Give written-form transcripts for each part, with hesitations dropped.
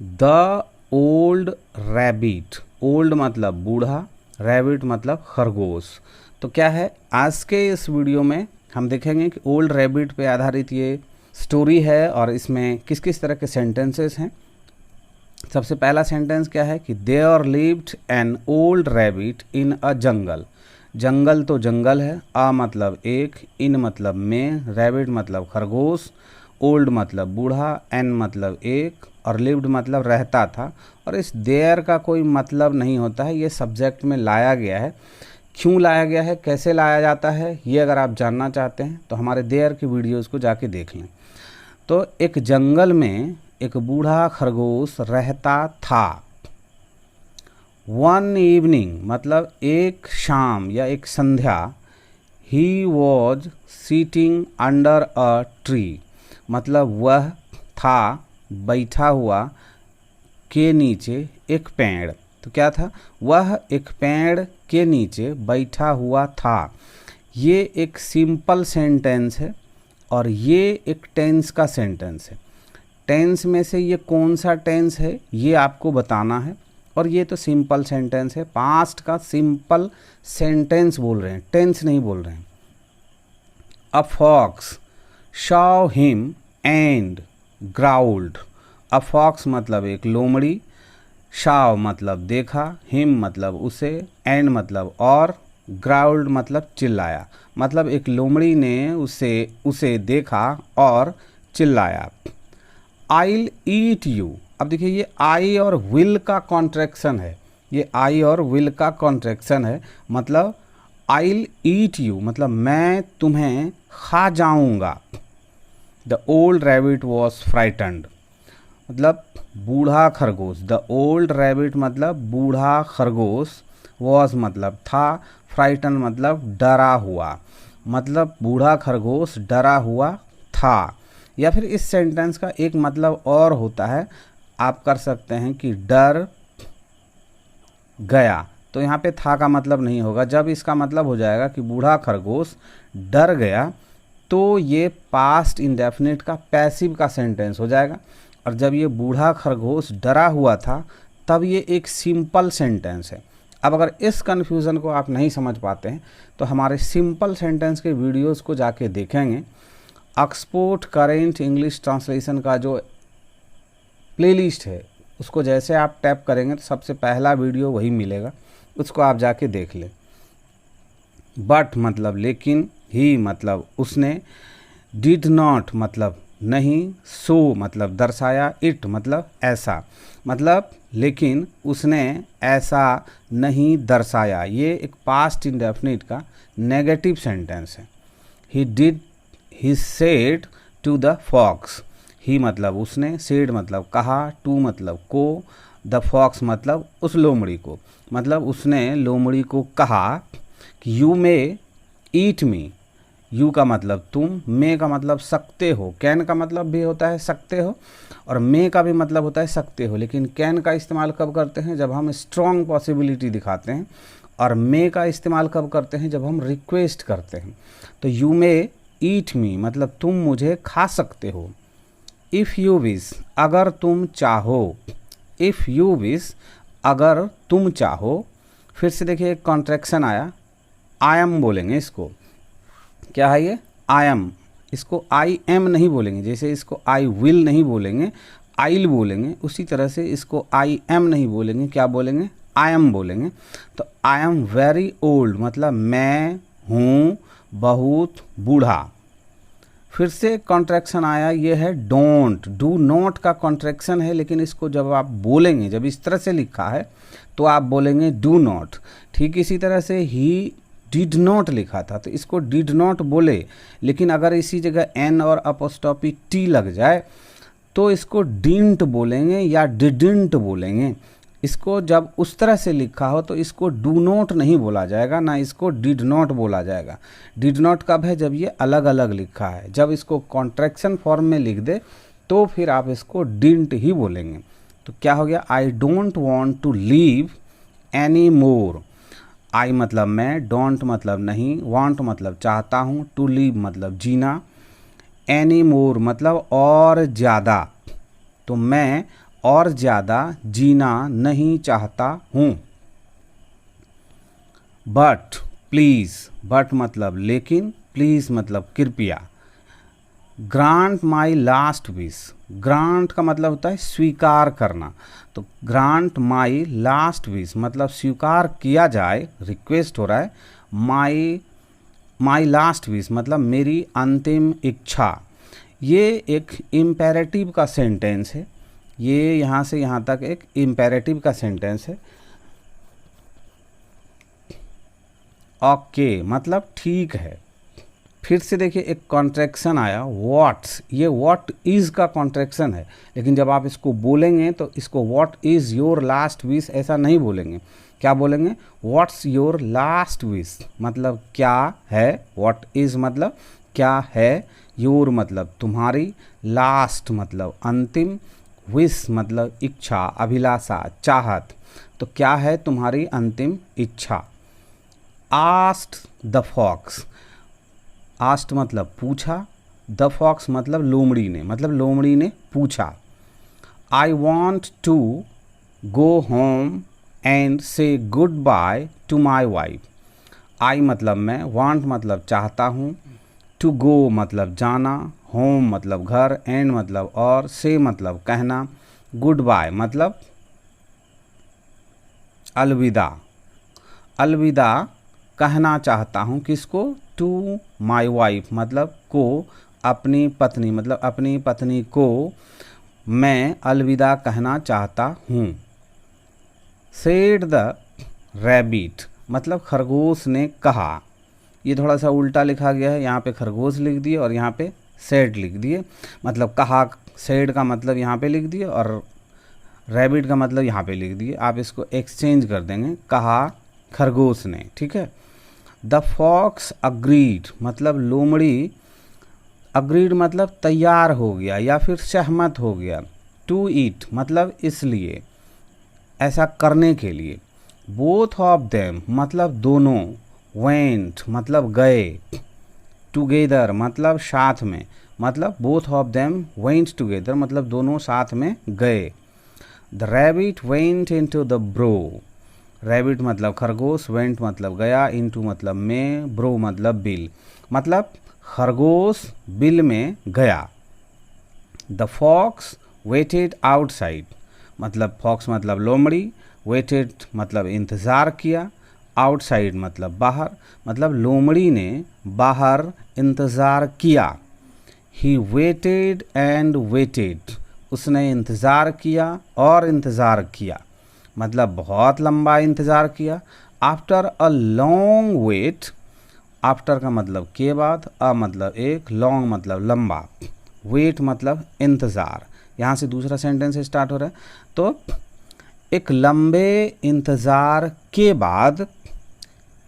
The old rabbit, old मतलब बूढ़ा, rabbit मतलब खरगोश। तो क्या है, आज के इस वीडियो में हम देखेंगे कि ओल्ड रैबिट पे आधारित ये स्टोरी है और इसमें किस किस तरह के सेंटेंसेस हैं। सबसे पहला सेंटेंस क्या है कि there lived an old rabbit in a jungle. जंगल तो जंगल है, अ मतलब एक, इन मतलब में, रैबिट मतलब खरगोश, ओल्ड मतलब बूढ़ा, एन मतलब एक और लिव्ड मतलब रहता था। और इस देयर का कोई मतलब नहीं होता है, ये सब्जेक्ट में लाया गया है। क्यों लाया गया है, कैसे लाया जाता है, ये अगर आप जानना चाहते हैं तो हमारे देयर की वीडियोज़ को जाके देख लें। तो एक जंगल में एक बूढ़ा खरगोश रहता था। वन इवनिंग मतलब एक शाम या एक संध्या, he was sitting under a tree मतलब वह था बैठा हुआ के नीचे एक पेड़। तो क्या था, वह एक पेड़ के नीचे बैठा हुआ था। ये एक सिंपल सेंटेंस है और ये एक टेंस का सेंटेंस है। टेंस में से ये कौन सा टेंस है ये आपको बताना है। और ये तो सिंपल सेंटेंस है, पास्ट का सिंपल सेंटेंस बोल रहे हैं, टेंस नहीं बोल रहे हैं। A fox saw him and growled. A fox मतलब एक लोमड़ी, सॉ मतलब देखा, हिम मतलब उसे, एंड मतलब और, ग्राउल्ड मतलब चिल्लाया। मतलब एक लोमड़ी ने उसे देखा और चिल्लाया। आइल ईट यू। अब देखिए ये आई और विल का कॉन्ट्रैक्शन है, ये आई और विल का कॉन्ट्रैक्शन है। मतलब आइल ईट यू मतलब मैं तुम्हें खा जाऊंगा। The old rabbit was frightened मतलब बूढ़ा खरगोश, द ओल्ड रैबिट मतलब बूढ़ा खरगोश, वॉज मतलब था, फ्राइटन मतलब डरा हुआ, मतलब बूढ़ा खरगोश डरा हुआ था। या फिर इस सेंटेंस का एक मतलब और होता है, आप कर सकते हैं कि डर गया। तो यहाँ पे था का मतलब नहीं होगा। जब इसका मतलब हो जाएगा कि बूढ़ा खरगोश डर गया तो ये पास्ट इंडेफिनिट का पैसिव का सेंटेंस हो जाएगा। और जब ये बूढ़ा खरगोश डरा हुआ था तब ये एक सिंपल सेंटेंस है। अब अगर इस कन्फ्यूज़न को आप नहीं समझ पाते हैं तो हमारे सिंपल सेंटेंस के वीडियोस को जाके देखेंगे। ऑक्सफोर्ड करेंट इंग्लिश ट्रांसलेशन का जो प्लेलिस्ट है उसको जैसे आप टैप करेंगे तो सबसे पहला वीडियो वही मिलेगा, उसको आप जाके देख लें। बट मतलब लेकिन, ही मतलब उसने, डिड नॉट मतलब नहीं, सो मतलब दर्शाया, इट मतलब ऐसा, मतलब लेकिन उसने ऐसा नहीं दर्शाया। ये एक पास्ट इंडेफिनिट का नेगेटिव सेंटेंस है। He did, he said to the fox. He मतलब उसने, सेड मतलब कहा, टू मतलब को, द फॉक्स मतलब उस लोमड़ी को। मतलब उसने लोमड़ी को कहा कि you may eat me. You का मतलब तुम, मे का मतलब सकते हो, कैन का मतलब भी होता है सकते हो और मे का भी मतलब होता है सकते हो। लेकिन कैन का इस्तेमाल कब करते हैं, जब हम स्ट्रॉन्ग पॉसिबिलिटी दिखाते हैं। और मे का इस्तेमाल कब करते हैं, जब हम रिक्वेस्ट करते हैं। तो यू मे ईट मी मतलब तुम मुझे खा सकते हो। इफ़ यू विश अगर तुम चाहो, इफ़ यू विश अगर तुम चाहो। फिर से देखिए एक कॉन्ट्रैक्शन आया, आई एम बोलेंगे इसको। क्या है ये, आई एम, इसको आई एम नहीं बोलेंगे। जैसे इसको आई विल नहीं बोलेंगे, आइल बोलेंगे, उसी तरह से इसको आई एम नहीं बोलेंगे, क्या बोलेंगे, आई एम बोलेंगे। तो आई एम वेरी ओल्ड मतलब मैं हूँ बहुत बूढ़ा। फिर से कॉन्ट्रैक्शन आया, ये है डोंट, डू नॉट का कॉन्ट्रैक्शन है, लेकिन इसको जब आप बोलेंगे, जब इस तरह से लिखा है तो आप बोलेंगे डू नॉट। ठीक इसी तरह से ही डिड नॉट लिखा था तो इसको डिड नॉट बोले, लेकिन अगर इसी जगह एन और अपोस्ट्रोफी टी लग जाए तो इसको डिंट बोलेंगे या डिडिंट बोलेंगे। इसको जब उस तरह से लिखा हो तो इसको डू नॉट नहीं बोला जाएगा, ना इसको डिड नॉट बोला जाएगा। डिड नॉट कब है, जब ये अलग अलग लिखा है। जब इसको कॉन्ट्रैक्शन फॉर्म में लिख दे तो फिर आप इसको डिंट ही बोलेंगे। तो क्या हो गया, I don't want to live any more. I मतलब मैं, डोंट मतलब नहीं, वांट मतलब चाहता हूँ, टू लीव मतलब जीना, एनी मोर मतलब और ज़्यादा। तो मैं और ज़्यादा जीना नहीं चाहता हूँ। बट प्लीज़, बट मतलब लेकिन, प्लीज़ मतलब कृपया। Grant my last wish, grant का मतलब होता है स्वीकार करना, तो ग्रांट माई लास्ट विश मतलब स्वीकार किया जाए, रिक्वेस्ट हो रहा है। माई लास्ट विश मतलब मेरी अंतिम इच्छा। ये एक इम्पेरेटिव का सेंटेंस है, ये यहाँ से यहाँ तक एक इम्पेरेटिव का सेंटेंस है। ओके मतलब ठीक है। फिर से देखिए एक कॉन्ट्रैक्शन आया व्हाट्स, ये व्हाट इज़ का कॉन्ट्रैक्शन है, लेकिन जब आप इसको बोलेंगे तो इसको what is your last wish ऐसा नहीं बोलेंगे। क्या बोलेंगे? व्हाट्स योर लास्ट विश मतलब क्या है, व्हाट इज़ मतलब क्या है, योर मतलब तुम्हारी, लास्ट मतलब अंतिम, विश मतलब इच्छा, अभिलाषा, चाहत। तो क्या है तुम्हारी अंतिम इच्छा? आस्क्ड द फॉक्स, आस्ट मतलब पूछा, द फॉक्स मतलब लोमड़ी ने, मतलब लोमड़ी ने पूछा। I want to go home and say good bye to my wife. I मतलब मैं, वांट मतलब चाहता हूँ, टू गो मतलब जाना, होम मतलब घर, एंड मतलब और, से मतलब कहना, गुड बाय मतलब अलविदा। अलविदा कहना चाहता हूँ किसको? टू माई वाइफ मतलब को, अपनी पत्नी मतलब अपनी पत्नी को मैं अलविदा कहना चाहता हूँ। सेड द रैबिट मतलब खरगोश ने कहा। ये थोड़ा सा उल्टा लिखा गया है, यहाँ पे खरगोश लिख दिए और यहाँ पे सेड लिख दिए, मतलब कहा, सेड का मतलब यहाँ पे लिख दिए और रैबिट का मतलब यहाँ पे लिख दिए। आप इसको एक्सचेंज कर देंगे, कहा खरगोश ने, ठीक है। द फॉक्स अग्रीड मतलब लोमड़ी, अग्रीड मतलब तैयार हो गया या फिर सहमत हो गया। टू ईट मतलब इसलिए, ऐसा करने के लिए। बोथ ऑफ देम मतलब दोनों, वेंट मतलब गए, टुगेदर मतलब साथ में, मतलब both of them went together मतलब दोनों साथ में गए। The rabbit went into the bro, rabbit मतलब खरगोश, वेंट मतलब गया, इनटू मतलब में, ब्रो मतलब बिल, मतलब खरगोश बिल में गया। द फॉक्स वेटेड आउटसाइड मतलब फॉक्स मतलब लोमड़ी, वेटेड मतलब इंतज़ार किया, आउटसाइड मतलब बाहर, मतलब लोमड़ी ने बाहर इंतज़ार किया। ही वेटेड एंड वेटेड, उसने इंतज़ार किया और इंतज़ार किया, मतलब बहुत लंबा इंतज़ार किया। After a long wait, after का मतलब के बाद, अ मतलब एक, लॉन्ग मतलब लंबा, वेट मतलब इंतज़ार। यहाँ से दूसरा सेंटेंस स्टार्ट हो रहा है। तो एक लंबे इंतज़ार के बाद,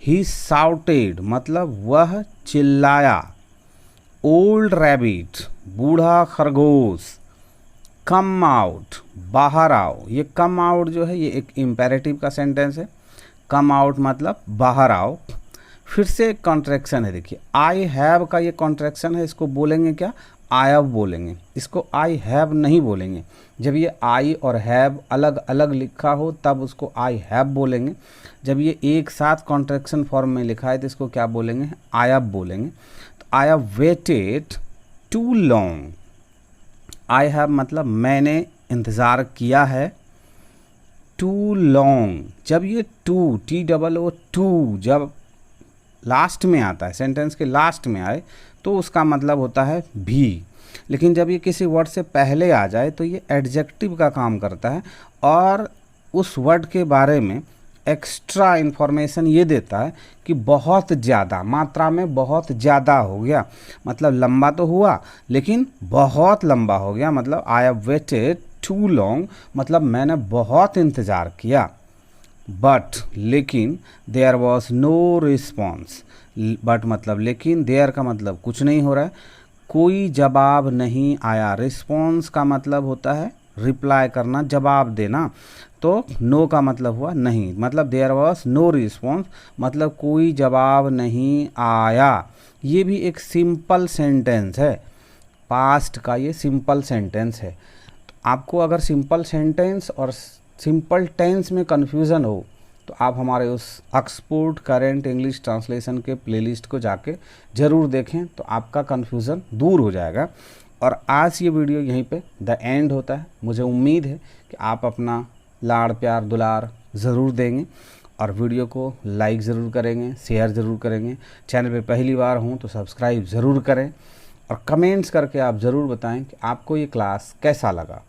ही साउटेड मतलब वह चिल्लाया, ओल्ड रैबिट बूढ़ा खरगोश, कम आउट बाहर आओ। ये कम आउट जो है ये एक इम्पेरेटिव का सेंटेंस है, कम आउट मतलब बाहर आओ। फिर से एक कॉन्ट्रैक्शन है, देखिए आई हैव का ये कॉन्ट्रैक्शन है, इसको बोलेंगे क्या? आई हैव बोलेंगे, इसको आई हैव नहीं बोलेंगे। जब ये आई और हैव अलग अलग लिखा हो तब उसको आई हैव बोलेंगे, जब ये एक साथ कॉन्ट्रैक्शन फॉर्म में लिखा है तो इसको क्या बोलेंगे? आई हैव बोलेंगे। तो I have waited too long, I have मतलब मैंने इंतज़ार किया है, टू लॉन्ग, जब ये too, T double O too जब लास्ट में आता है, सेंटेंस के लास्ट में आए तो उसका मतलब होता है भी, लेकिन जब ये किसी वर्ड से पहले आ जाए तो ये एडजेक्टिव का काम करता है और उस वर्ड के बारे में एक्स्ट्रा इन्फॉर्मेशन ये देता है कि बहुत ज़्यादा मात्रा में, बहुत ज़्यादा हो गया, मतलब लंबा तो हुआ लेकिन बहुत लंबा हो गया, मतलब I have waited too long मतलब मैंने बहुत इंतज़ार किया। बट लेकिन, there was no response, but मतलब लेकिन, देयर का मतलब कुछ नहीं हो रहा है, कोई जवाब नहीं आया। रिस्पॉन्स का मतलब होता है रिप्लाई करना, जवाब देना, तो नो का मतलब हुआ नहीं, मतलब देयर वॉज नो रिस्पॉन्स मतलब कोई जवाब नहीं आया। ये भी एक सिंपल सेंटेंस है, पास्ट का ये सिंपल सेंटेंस है। आपको अगर सिंपल सेंटेंस और सिंपल टेंस में कन्फ्यूज़न हो तो आप हमारे उस ऑक्सफोर्ड करेंट इंग्लिश ट्रांसलेशन के प्लेलिस्ट को जाके ज़रूर देखें, तो आपका कन्फ्यूज़न दूर हो जाएगा। और आज ये वीडियो यहीं पे द एंड होता है। मुझे उम्मीद है कि आप अपना लाड़ प्यार दुलार ज़रूर देंगे और वीडियो को लाइक ज़रूर करेंगे, शेयर ज़रूर करेंगे। चैनल पे पहली बार हों तो सब्सक्राइब ज़रूर करें और कमेंट्स करके आप ज़रूर बताएं कि आपको ये क्लास कैसा लगा।